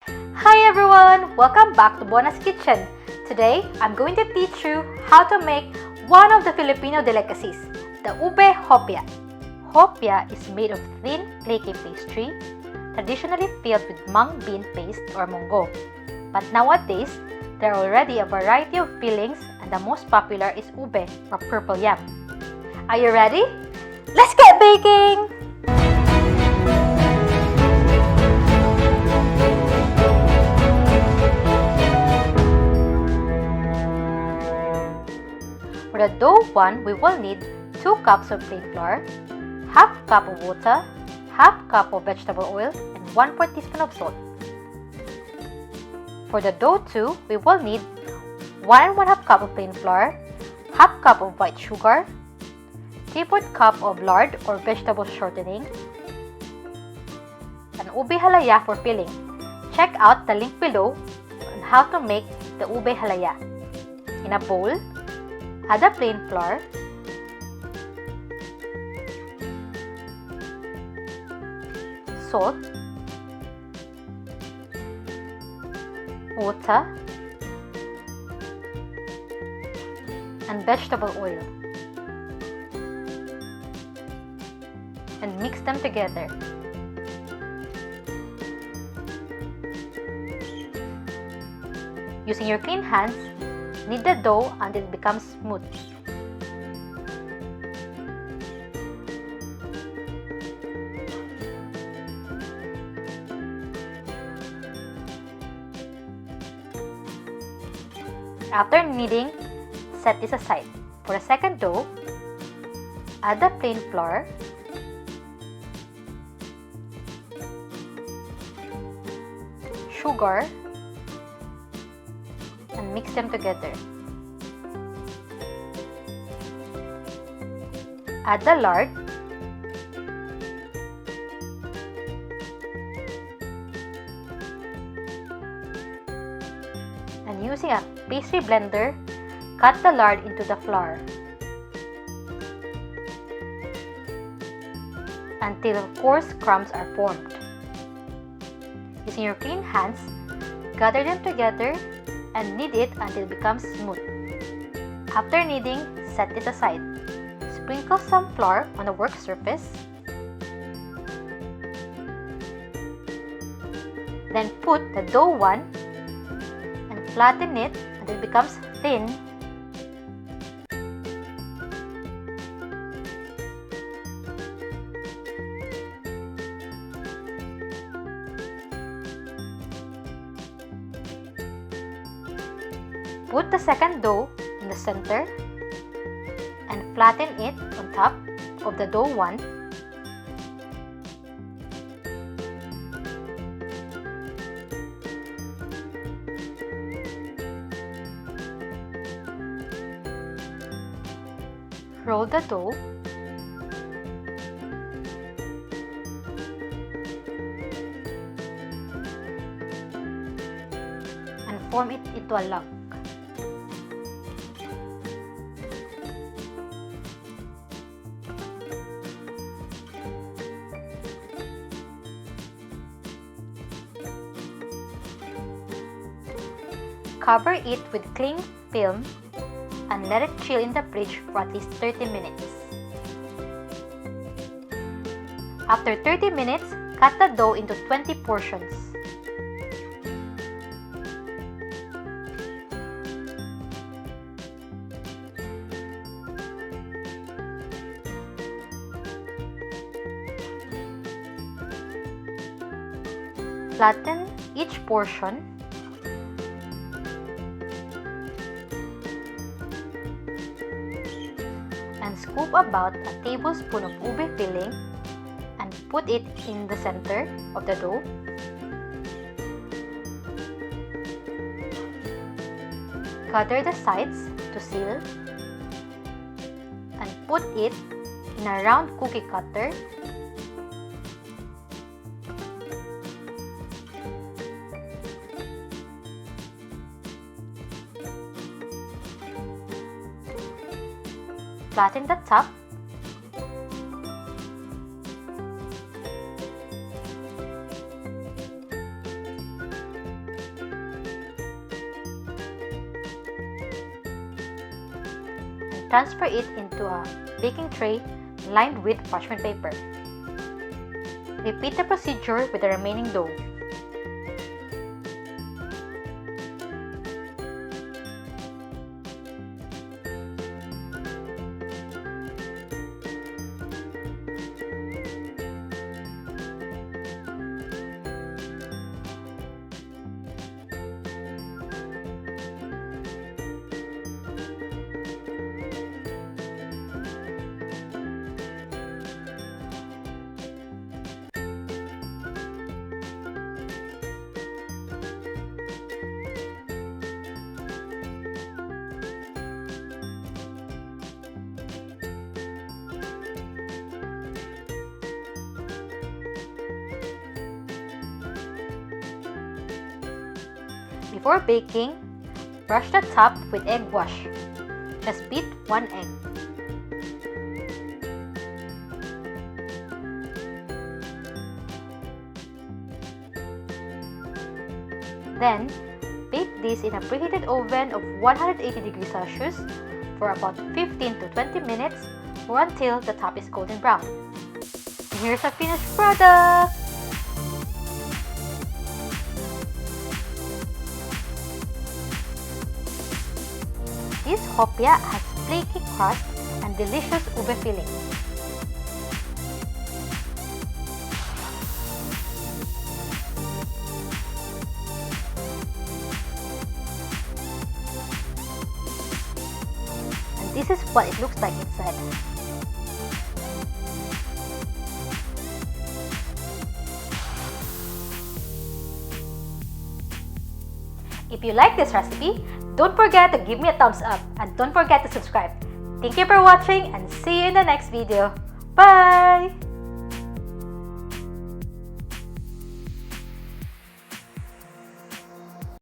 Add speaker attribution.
Speaker 1: Hi everyone! Welcome back to Bona's Kitchen. Today, I'm going to teach you how to make one of the Filipino delicacies, the Ube Hopia. Hopia is made of thin, flaky pastry, traditionally filled with mung bean paste or Munggo. But nowadays, there are already a variety of fillings and the most popular is ube or purple yam. Are you ready? Let's get baking! For the dough one, we will need 2 cups of plain flour, half cup of water, half cup of vegetable oil, and 1/4 teaspoon of salt. For the dough 2, we will need 1 1/2 cup of plain flour, half cup of white sugar, 3/4 cup of lard or vegetable shortening, and ube halaya for filling. Check out the link below on how to make the ube halaya. In a bowl, add the plain flour, salt, water, and vegetable oil, and mix them together. Using your clean hands, knead the dough until it becomes smooth. After kneading, set this aside. For the second dough, add the plain flour, sugar, and mix them together. Add the lard, and using a pastry blender, cut the lard into the flour until coarse crumbs are formed. Using your clean hands, gather them together and knead it until it becomes smooth. After kneading, set this aside. Sprinkle some flour on the work surface. Then put the dough one and flatten it until it becomes thin. Put the second dough in the center and flatten it on top of the dough one. Roll the dough. And form it into a log. Cover it with cling film and let it chill in the fridge for at least 30 minutes. After 30 minutes, cut the dough into 20 portions. Flatten each portion and scoop about a tablespoon of ube filling and put it in the center of the dough. Gather the sides to seal and put it in a round cookie cutter. Flatten the top Transfer it into a baking tray lined with parchment paper. Repeat the procedure with the remaining dough. Before baking, brush the top with egg wash. Just beat 1 egg. Then, bake this in a preheated oven of 180 degrees Celsius for about 15 to 20 minutes or until the top is golden brown. And here's a finished product! This hopia has flaky crust and delicious ube filling. And this is what it looks like inside. If you like this recipe, don't forget to give me a thumbs up and don't forget to subscribe. Thank you for watching and see you in the next video. Bye!